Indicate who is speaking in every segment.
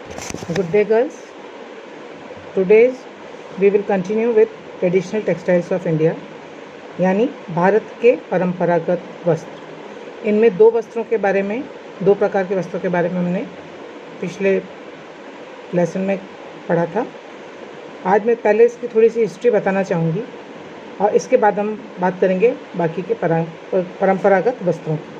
Speaker 1: Good day, girls. Today we will continue with traditional textiles of India, यानी भारत के परंपरागत वस्त्र। इनमें दो प्रकार के वस्त्रों के बारे में हमने पिछले लेसन में पढ़ा था। आज मैं पहले इसकी थोड़ी सी हिस्ट्री बताना चाहूँगी और इसके बाद हम बात करेंगे बाकी के परंपरागत वस्त्रों की।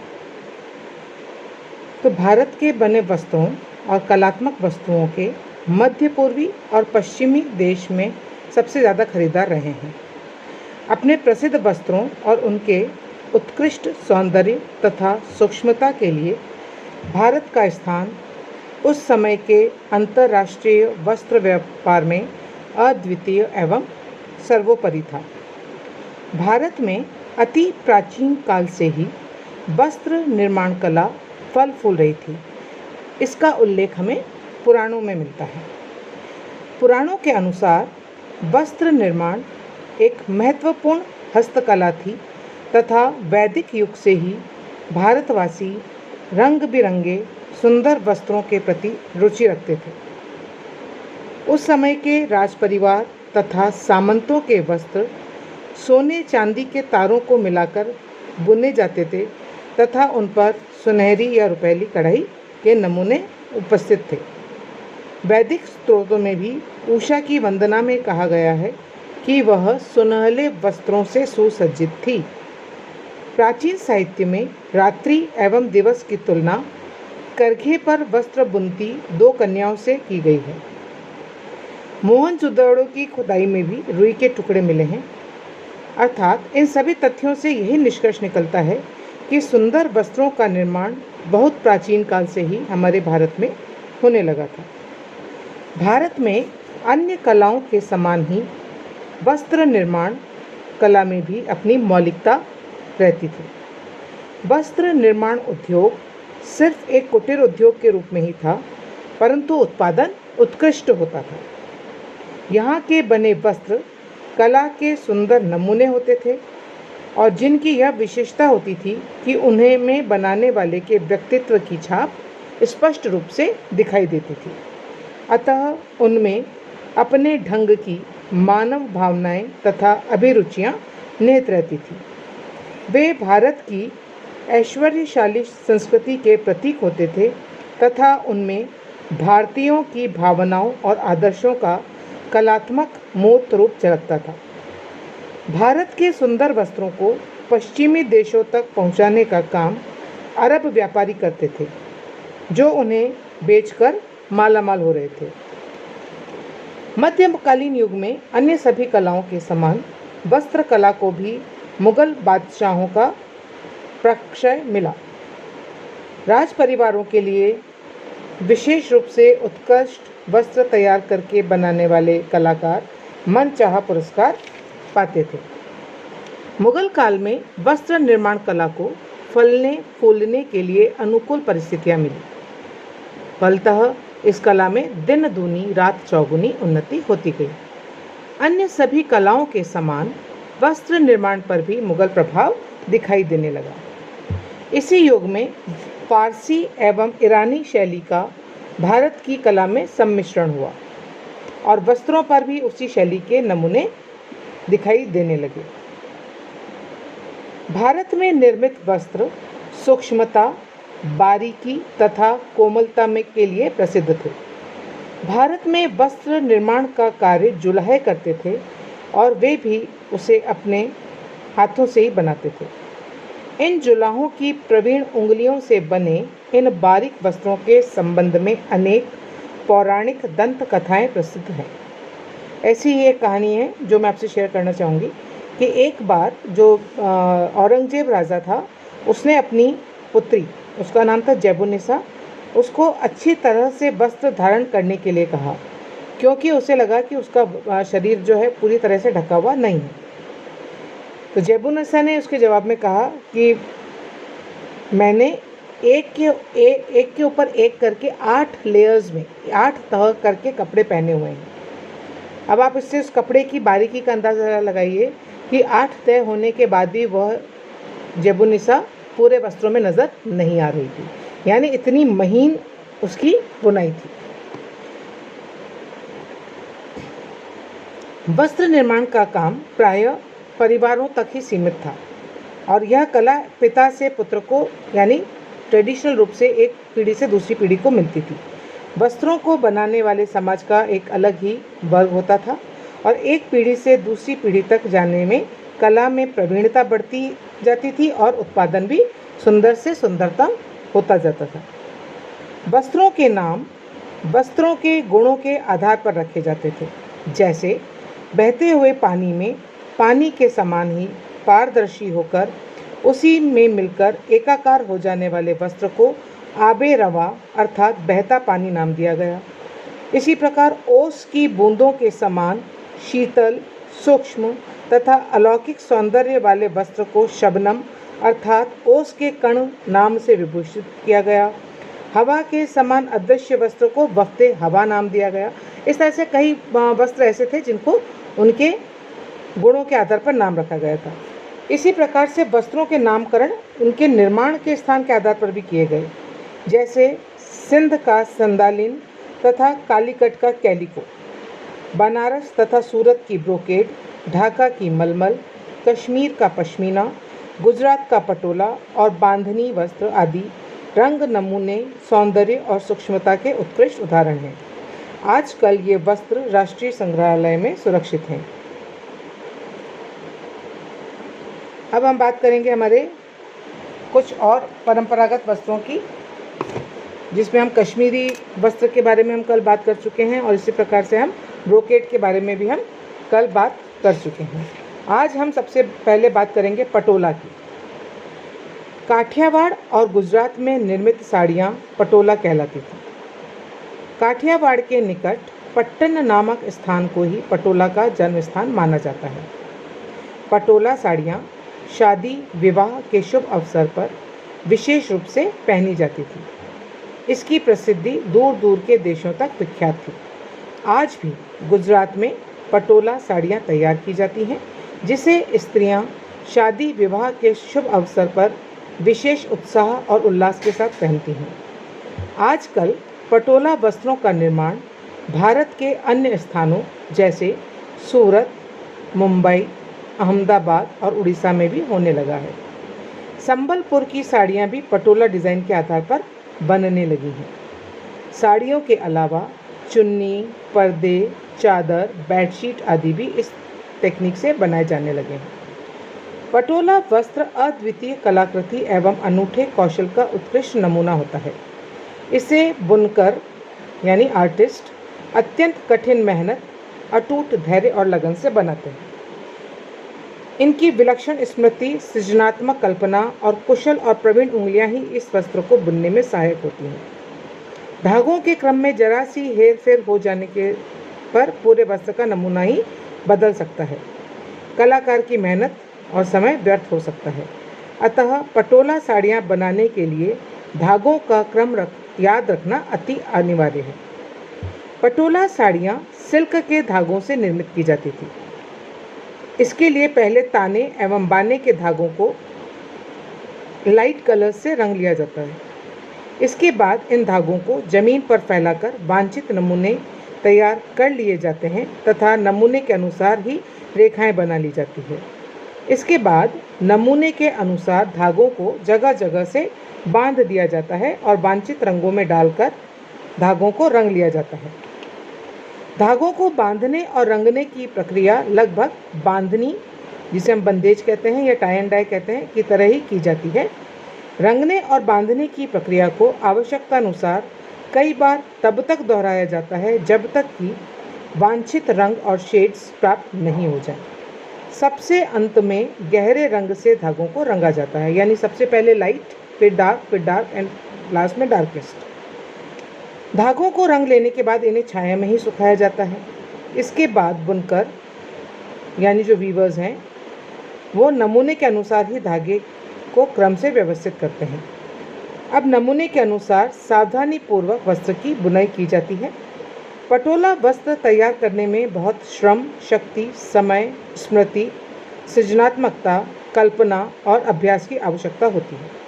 Speaker 1: तो भारत के बने वस्त्रों और कलात्मक वस्तुओं के मध्य पूर्वी और पश्चिमी देश में सबसे ज़्यादा खरीदार रहे हैं। अपने प्रसिद्ध वस्त्रों और उनके उत्कृष्ट सौंदर्य तथा सूक्ष्मता के लिए भारत का स्थान उस समय के अंतर्राष्ट्रीय वस्त्र व्यापार में अद्वितीय एवं सर्वोपरि था। भारत में अति प्राचीन काल से ही वस्त्र निर्माण कला फल फूल रही थी। इसका उल्लेख हमें पुराणों में मिलता है। पुराणों के अनुसार वस्त्र निर्माण एक महत्वपूर्ण हस्तकला थी तथा वैदिक युग से ही भारतवासी रंग बिरंगे सुंदर वस्त्रों के प्रति रुचि रखते थे। उस समय के राजपरिवार तथा सामंतों के वस्त्र सोने चांदी के तारों को मिलाकर बुने जाते थे तथा उन पर सुनहरी या रुपैली कढ़ाई के नमूने उपस्थित थे। वैदिक स्त्रोतों में भी उषा की वंदना में कहा गया है कि वह सुनहले वस्त्रों से सुसज्जित थी। प्राचीन साहित्य में रात्रि एवं दिवस की तुलना करघे पर वस्त्र बुनती दो कन्याओं से की गई है। मोहनजोदड़ो की खुदाई में भी रुई के टुकड़े मिले हैं। अर्थात इन सभी तथ्यों से यही निष्कर्ष निकलता है कि सुंदर वस्त्रों का निर्माण बहुत प्राचीन काल से ही हमारे भारत में होने लगा था। भारत में अन्य कलाओं के समान ही वस्त्र निर्माण कला में भी अपनी मौलिकता रहती थी। वस्त्र निर्माण उद्योग सिर्फ एक कुटीर उद्योग के रूप में ही था, परंतु उत्पादन उत्कृष्ट होता था। यहाँ के बने वस्त्र कला के सुंदर नमूने होते थे और जिनकी यह विशेषता होती थी कि उन्हें में बनाने वाले के व्यक्तित्व की छाप स्पष्ट रूप से दिखाई देती थी। अतः उनमें अपने ढंग की मानव भावनाएं तथा अभिरुचियां निहित रहती थी। वे भारत की ऐश्वर्यशाली संस्कृति के प्रतीक होते थे तथा उनमें भारतीयों की भावनाओं और आदर्शों का कलात्मक मूर्त रूप झलकता था। भारत के सुंदर वस्त्रों को पश्चिमी देशों तक पहुंचाने का काम अरब व्यापारी करते थे, जो उन्हें बेचकर मालामाल हो रहे थे। मध्यकालीन युग में अन्य सभी कलाओं के समान वस्त्र कला को भी मुगल बादशाहों का प्रक्षय मिला। राज परिवारों के लिए विशेष रूप से उत्कृष्ट वस्त्र तैयार करके बनाने वाले कलाकार मनचाहा पुरस्कार पाते थे। मुगल काल में वस्त्र निर्माण कला को फलने फूलने के लिए अनुकूल परिस्थितियां मिली। फलतः इस कला में दिन दूनी रात चौगुनी उन्नति होती गई। अन्य सभी कलाओं के समान वस्त्र निर्माण पर भी मुगल प्रभाव दिखाई देने लगा। इसी युग में फारसी एवं ईरानी शैली का भारत की कला में सम्मिश्रण हुआ और वस्त्रों पर भी उसी शैली के नमूने दिखाई देने लगे। भारत में निर्मित वस्त्र सूक्ष्मता, बारीकी तथा कोमलता में के लिए प्रसिद्ध थे। भारत में वस्त्र निर्माण का कार्य जुलाहे करते थे और वे भी उसे अपने हाथों से ही बनाते थे। इन जुलाहों की प्रवीण उंगलियों से बने इन बारीक वस्त्रों के संबंध में अनेक पौराणिक दंत कथाएं प्रसिद्ध हैं। ऐसी ही एक कहानी है जो मैं आपसे शेयर करना चाहूँगी कि एक बार जो औरंगजेब राजा था, उसने अपनी पुत्री, उसका नाम था जैबुनिसा, उसको अच्छी तरह से वस्त्र धारण करने के लिए कहा, क्योंकि उसे लगा कि उसका शरीर जो है पूरी तरह से ढका हुआ नहीं है। तो जैबुनिसा ने उसके जवाब में कहा कि मैंने एक के ऊपर एक करके 8 लेयर्स में 8 तह करके कपड़े पहने हुए हैं। अब आप इससे उस कपड़े की बारीकी का अंदाज़ा लगाइए कि 8 तय होने के बाद भी वह जैबुनिसा पूरे वस्त्रों में नज़र नहीं आ रही थी, यानी इतनी महीन उसकी बुनाई थी। वस्त्र निर्माण का काम प्रायः परिवारों तक ही सीमित था और यह कला पिता से पुत्र को यानी ट्रेडिशनल रूप से एक पीढ़ी से दूसरी पीढ़ी को मिलती थी। वस्त्रों को बनाने वाले समाज का एक अलग ही वर्ग होता था और एक पीढ़ी से दूसरी पीढ़ी तक जाने में कला में प्रवीणता बढ़ती जाती थी और उत्पादन भी सुंदर से सुंदरतम होता जाता था। वस्त्रों के नाम वस्त्रों के गुणों के आधार पर रखे जाते थे, जैसे बहते हुए पानी में पानी के समान ही पारदर्शी होकर उसी में मिलकर एकाकार हो जाने वाले वस्त्र को आबे रवा अर्थात बहता पानी नाम दिया गया। इसी प्रकार ओस की बूंदों के समान शीतल, सूक्ष्म तथा अलौकिक सौंदर्य वाले वस्त्र को शबनम अर्थात ओस के कण नाम से विभूषित किया गया। हवा के समान अदृश्य वस्त्र को वफ्ते हवा नाम दिया गया। इस तरह से कई वस्त्र ऐसे थे जिनको उनके गुणों के आधार पर नाम रखा गया था। इसी प्रकार से वस्त्रों के नामकरण उनके निर्माण के स्थान के आधार पर भी किए गए, जैसे सिंध का संदालिन तथा कालीकट का कैलिको, बनारस तथा सूरत की ब्रोकेड, ढाका की मलमल, कश्मीर का पश्मीना, गुजरात का पटोला और बांधनी वस्त्र आदि रंग नमूने सौंदर्य और सूक्ष्मता के उत्कृष्ट उदाहरण हैं। आजकल ये वस्त्र राष्ट्रीय संग्रहालय में सुरक्षित हैं। अब हम बात करेंगे हमारे कुछ और परंपरागत वस्त्रों की, जिसमें हम कश्मीरी वस्त्र के बारे में हम कल बात कर चुके हैं और इसी प्रकार से हम ब्रोकेड के बारे में भी हम कल बात कर चुके हैं। आज हम सबसे पहले बात करेंगे पटोला की। काठियावाड़ और गुजरात में निर्मित साड़ियाँ पटोला कहलाती थी। काठियावाड़ के निकट पट्टन नामक स्थान को ही पटोला का जन्म स्थान माना जाता है। पटोला साड़ियाँ शादी विवाह के शुभ अवसर पर विशेष रूप से पहनी जाती थी। इसकी प्रसिद्धि दूर दूर के देशों तक विख्यात थी। आज भी गुजरात में पटोला साड़ियाँ तैयार की जाती हैं, जिसे स्त्रियाँ शादी विवाह के शुभ अवसर पर विशेष उत्साह और उल्लास के साथ पहनती हैं। आजकल पटोला वस्त्रों का निर्माण भारत के अन्य स्थानों जैसे सूरत, मुंबई, अहमदाबाद और उड़ीसा में भी होने लगा है। संबलपुर की साड़ियाँ भी पटोला डिज़ाइन के आधार पर बनने लगी हैं। साड़ियों के अलावा चुन्नी, पर्दे, चादर, बेडशीट आदि भी इस टेक्निक से बनाए जाने लगे हैं। पटोला वस्त्र अद्वितीय कलाकृति एवं अनूठे कौशल का उत्कृष्ट नमूना होता है। इसे बुनकर यानी आर्टिस्ट अत्यंत कठिन मेहनत, अटूट धैर्य और लगन से बनाते हैं। इनकी विलक्षण स्मृति, सृजनात्मक कल्पना और कुशल और प्रवीण उंगलियां ही इस वस्त्र को बुनने में सहायक होती हैं। धागों के क्रम में जरा सी हेर फेर हो जाने के पर पूरे वस्त्र का नमूना ही बदल सकता है। कलाकार की मेहनत और समय व्यर्थ हो सकता है। अतः पटोला साड़ियाँ बनाने के लिए धागों का क्रम याद रखना अति अनिवार्य है। पटोला साड़ियाँ सिल्क के धागों से निर्मित की जाती थी। इसके लिए पहले ताने एवं बाने के धागों को लाइट कलर से रंग लिया जाता है। इसके बाद इन धागों को जमीन पर फैलाकर वांछित नमूने तैयार कर लिए जाते हैं तथा नमूने के अनुसार ही रेखाएं बना ली जाती है। इसके बाद नमूने के अनुसार धागों को जगह जगह से बांध दिया जाता है और वांछित रंगों में डालकर धागों को रंग लिया जाता है। धागों को बांधने और रंगने की प्रक्रिया लगभग बांधनी, जिसे हम बंदेज कहते हैं या टाई एंड डाई कहते हैं, की तरह ही की जाती है। रंगने और बांधने की प्रक्रिया को आवश्यकता अनुसार कई बार तब तक दोहराया जाता है जब तक कि वांछित रंग और शेड्स प्राप्त नहीं हो जाए। सबसे अंत में गहरे रंग से धागों को रंगा जाता है, यानी सबसे पहले लाइट, फिर डार्क एंड लास्ट में डार्केस्ट। धागों को रंग लेने के बाद इन्हें छाया में ही सुखाया जाता है। इसके बाद बुनकर यानी जो वीवर्स हैं वो नमूने के अनुसार ही धागे को क्रम से व्यवस्थित करते हैं। अब नमूने के अनुसार सावधानीपूर्वक वस्त्र की बुनाई की जाती है। पटोला वस्त्र तैयार करने में बहुत श्रम, शक्ति, समय, स्मृति, सृजनात्मकता, कल्पना और अभ्यास की आवश्यकता होती है।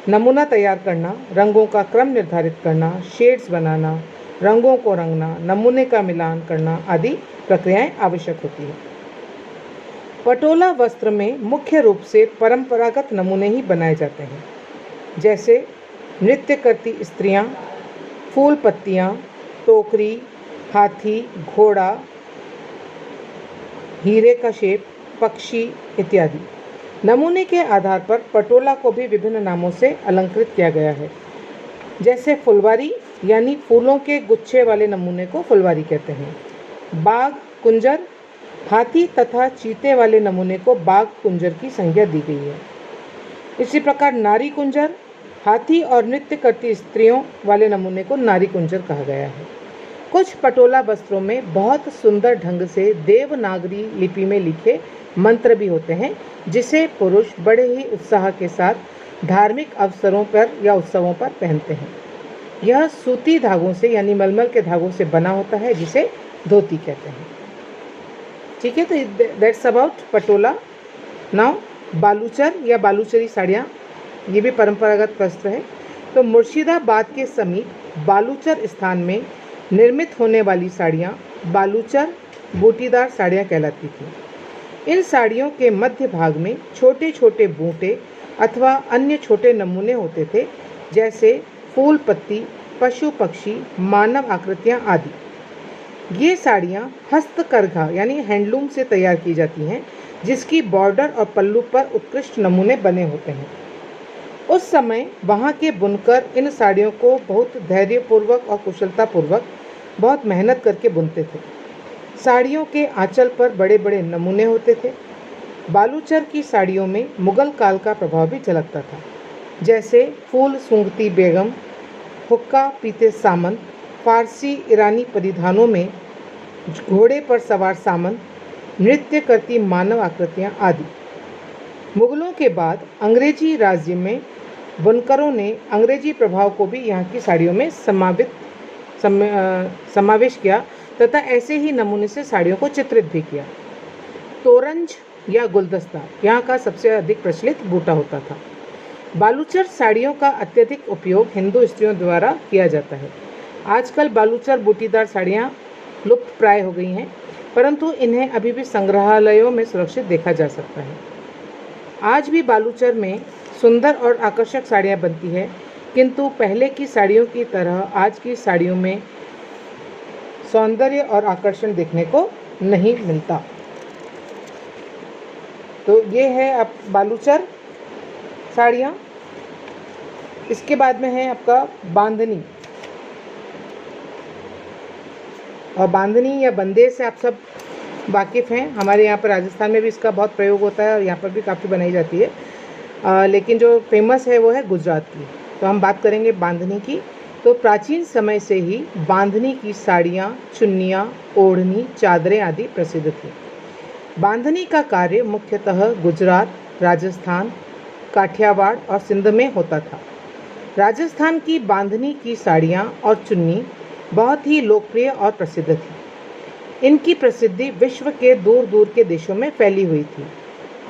Speaker 1: नमूना तैयार करना, रंगों का क्रम निर्धारित करना, शेड्स बनाना, रंगों को रंगना, नमूने का मिलान करना आदि प्रक्रियाएं आवश्यक होती है। पटोला वस्त्र में मुख्य रूप से परंपरागत नमूने ही बनाए जाते हैं, जैसे नृत्य करती स्त्रियां, फूल पत्तियां, टोकरी, हाथी, घोड़ा, हीरे का शेप, पक्षी इत्यादि। नमूने के आधार पर पटोला को भी विभिन्न नामों से अलंकृत किया गया है, जैसे फुलवारी यानी फूलों के गुच्छे वाले नमूने को फुलवारी कहते हैं। बाग कुंजर, हाथी तथा चीते वाले नमूने को बाग कुंजर की संज्ञा दी गई है। इसी प्रकार नारी कुंजर, हाथी और नृत्य करती स्त्रियों वाले नमूने को नारी कुंजर कहा गया है। कुछ पटोला वस्त्रों में बहुत सुंदर ढंग से देवनागरी लिपि में लिखे मंत्र भी होते हैं, जिसे पुरुष बड़े ही उत्साह के साथ धार्मिक अवसरों पर या उत्सवों पर पहनते हैं। यह सूती धागों से यानी मलमल के धागों से बना होता है, जिसे धोती कहते हैं। ठीक है, तो that's about Patola. Now Baluchar या बालूचरी साड़ियाँ, ये भी परंपरागत वस्त्र है। तो मुर्शिदाबाद के समीप बालूचर स्थान में निर्मित होने वाली साड़ियाँ बालूचर बूटीदार साड़ियाँ कहलाती थीं। इन साड़ियों के मध्य भाग में छोटे छोटे बूटे अथवा अन्य छोटे नमूने होते थे, जैसे फूल पत्ती, पशु पक्षी, मानव आकृतियाँ आदि। ये साड़ियाँ हस्तकरघा यानी हैंडलूम से तैयार की जाती हैं, जिसकी बॉर्डर और पल्लू पर उत्कृष्ट नमूने बने होते हैं। उस समय वहाँ के बुनकर इन साड़ियों को बहुत धैर्यपूर्वक और कुशलतापूर्वक बहुत मेहनत करके बुनते थे। साड़ियों के आंचल पर बड़े बड़े नमूने होते थे। बालूचर की साड़ियों में मुगल काल का प्रभाव भी झलकता था, जैसे फूल सूंघती बेगम, हुक्का पीते सामंत, फारसी ईरानी परिधानों में घोड़े पर सवार सामंत, नृत्य करती मानव आकृतियाँ आदि। मुगलों के बाद अंग्रेजी राज्य में बुनकरों ने अंग्रेजी प्रभाव को भी यहाँ की साड़ियों में समावेश किया तथा ऐसे ही नमूने से साड़ियों को चित्रित भी किया। तोरंज या गुलदस्ता यहाँ का सबसे अधिक प्रचलित बूटा होता था। बालूचर साड़ियों का अत्यधिक उपयोग हिंदू स्त्रियों द्वारा किया जाता है। आजकल बालूचर बूटीदार साड़ियाँ लुप्त प्राय हो गई हैं, परंतु इन्हें अभी भी संग्रहालयों में सुरक्षित देखा जा सकता है। आज भी बालूचर में सुंदर और आकर्षक साड़ियाँ बनती है, किंतु पहले की साड़ियों की तरह आज की साड़ियों में सौंदर्य और आकर्षण देखने को नहीं मिलता। तो ये है अब बालूचर साड़ियाँ। इसके बाद में है आपका बांधनी। और बांधनी या बंदेज से आप सब वाकिफ़ हैं। हमारे यहाँ पर राजस्थान में भी इसका बहुत प्रयोग होता है और यहाँ पर भी काफ़ी बनाई जाती है, लेकिन जो फेमस है वो है गुजरात की। तो हम बात करेंगे बांधनी की। तो प्राचीन समय से ही बांधनी की साड़ियाँ, चुन्नियाँ, ओढ़नी, चादरें आदि प्रसिद्ध थी। बांधनी का कार्य मुख्यतः गुजरात, राजस्थान, काठियावाड़ और सिंध में होता था। राजस्थान की बांधनी की साड़ियाँ और चुन्नी बहुत ही लोकप्रिय और प्रसिद्ध थी। इनकी प्रसिद्धि विश्व के दूर दूर के देशों में फैली हुई थी।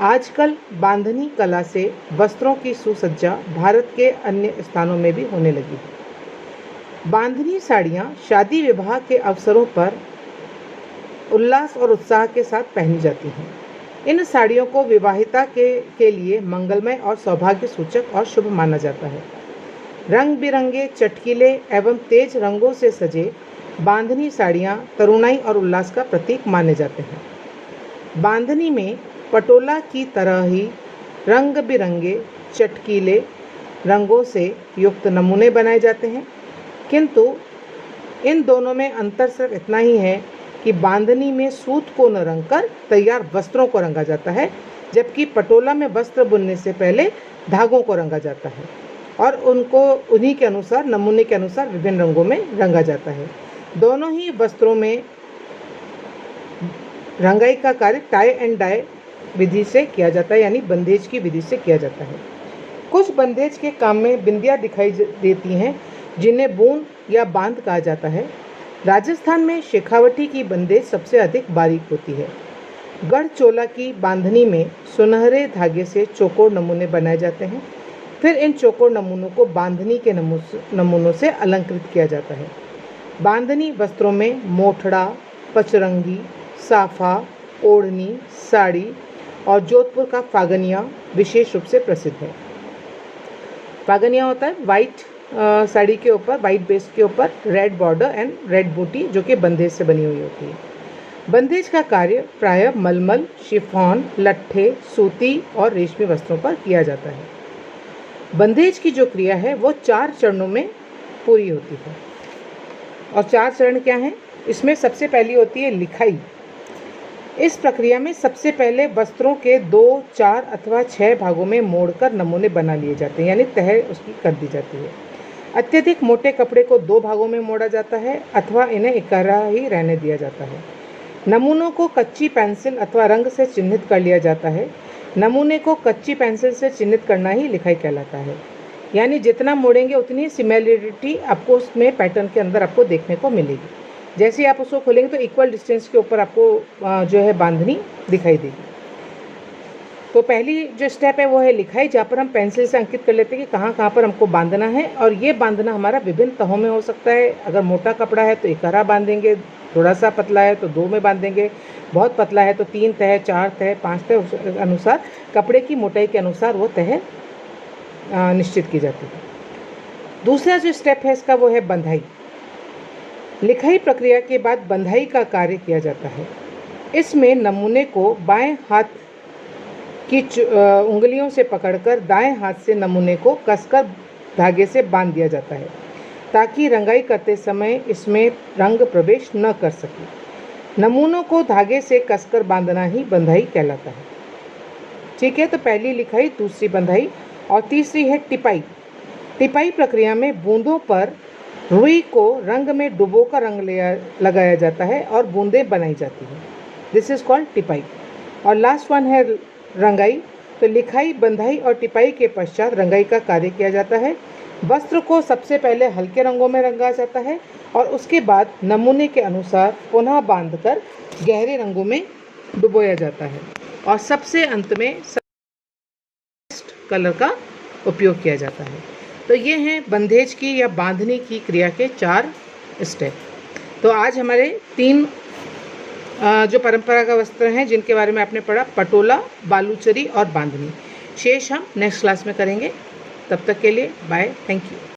Speaker 1: आजकल बांधनी कला से वस्त्रों की सुसज्जा भारत के अन्य स्थानों में भी होने लगी है। बांधनी साड़ियाँ शादी विवाह के अवसरों पर उल्लास और उत्साह के साथ पहनी जाती हैं। इन साड़ियों को विवाहिता के लिए मंगलमय और सौभाग्य सूचक और शुभ माना जाता है। रंग बिरंगे, चटकीले एवं तेज रंगों से सजे बांधनी साड़ियाँ तरुणाई और उल्लास का प्रतीक माने जाते हैं। बांधनी में पटोला की तरह ही रंग बिरंगे चटकीले रंगों से युक्त नमूने बनाए जाते हैं, किंतु इन दोनों में अंतर सिर्फ इतना ही है कि बांधनी में सूत को न रंगकर तैयार वस्त्रों को रंगा जाता है, जबकि पटोला में वस्त्र बुनने से पहले धागों को रंगा जाता है और उनको उन्हीं के अनुसार, नमूने के अनुसार विभिन्न रंगों में रंगा जाता है। दोनों ही वस्त्रों में रंगाई का कार्य टाई एंड डाई विधि से किया जाता है, यानी बंदेज की विधि से किया जाता है। कुछ बंदेज के काम में बिंदियाँ दिखाई देती हैं, जिन्हें बूंद या बांध कहा जाता है। राजस्थान में शेखावटी की बंदेज सबसे अधिक बारीक होती है। गढ़चोला की बांधनी में सुनहरे धागे से चौकोर नमूने बनाए जाते हैं। फिर इन चौकोर नमूनों को बांधनी के नमूनों से अलंकृत किया जाता है। बांधनी वस्त्रों में मोठड़ा, पचरंगी, साफा, ओढ़नी, साड़ी और जोधपुर का फागनिया विशेष रूप से प्रसिद्ध है। फागनिया होता है वाइट साड़ी के ऊपर, वाइट बेस के ऊपर रेड बॉर्डर एंड रेड बूटी, जो कि बंदेज से बनी हुई होती है। बंदेज का कार्य प्रायः मलमल, शिफॉन, लट्ठे, सूती और रेशमी वस्त्रों पर किया जाता है। बंदेज की जो क्रिया है वो 4 चरणों में पूरी होती है। और 4 चरण क्या हैं? इसमें सबसे पहली होती है लिखाई। इस प्रक्रिया में सबसे पहले वस्त्रों के 2, 4 अथवा 6 भागों में मोड़कर नमूने बना लिए जाते हैं, यानी तह उसकी कर दी जाती है। अत्यधिक मोटे कपड़े को 2 भागों में मोड़ा जाता है अथवा इन्हें इकट्ठा ही रहने दिया जाता है। नमूनों को कच्ची पेंसिल अथवा रंग से चिन्हित कर लिया जाता है। नमूने को कच्ची पेंसिल से चिन्हित करना ही लिखाई कहलाता है। यानी जितना मोड़ेंगे उतनी सिमिलरिटी आपको उसमें पैटर्न के अंदर आपको देखने को मिलेगी। जैसे ही आप उसको खोलेंगे तो इक्वल डिस्टेंस के ऊपर आपको जो है बांधनी दिखाई देगी। तो पहली जो स्टेप है वो है लिखाई, जहाँ पर हम पेंसिल से अंकित कर लेते हैं कि कहाँ कहाँ पर हमको बांधना है। और ये बांधना हमारा विभिन्न तहों में हो सकता है। अगर मोटा कपड़ा है तो इकहरा बांधेंगे, थोड़ा सा पतला है तो 2 में बांधेंगे, बहुत पतला है तो 3 तह, 4 तह, 5 तह, उस अनुसार कपड़े की मोटाई के अनुसार वो तह निश्चित की जाती है। दूसरा जो स्टेप है इसका वो है बंधाई। लिखाई प्रक्रिया के बाद बंधाई का कार्य किया जाता है। इसमें नमूने को बाएं हाथ की उंगलियों से पकड़कर दाएं हाथ से नमूने को कसकर धागे से बांध दिया जाता है, ताकि रंगाई करते समय इसमें रंग प्रवेश न कर सके। नमूनों को धागे से कसकर बांधना ही बंधाई कहलाता है। ठीक है, तो पहली लिखाई, दूसरी बंधाई और तीसरी है टिपाई। टिपाई प्रक्रिया में बूंदों पर रुई को रंग में डुबोकर रंग लगाया जाता है और बूंदें बनाई जाती हैं। दिस इज कॉल्ड टिपाई। और लास्ट वन है रंगाई। तो लिखाई, बंधाई और टिपाई के पश्चात रंगाई का कार्य किया जाता है। वस्त्र को सबसे पहले हल्के रंगों में रंगा जाता है और उसके बाद नमूने के अनुसार पुनः बांधकर गहरे रंगों में डुबोया जाता है और सबसे अंत में कलर का उपयोग किया जाता है। तो ये हैं बंधेज की या बांधने की क्रिया के 4 स्टेप। तो आज हमारे 3 जो परंपरागत वस्त्र हैं जिनके बारे में आपने पढ़ा, पटोला, बालूचरी और बांधनी। शेष हम नेक्स्ट क्लास में करेंगे। तब तक के लिए बाय, थैंक यू।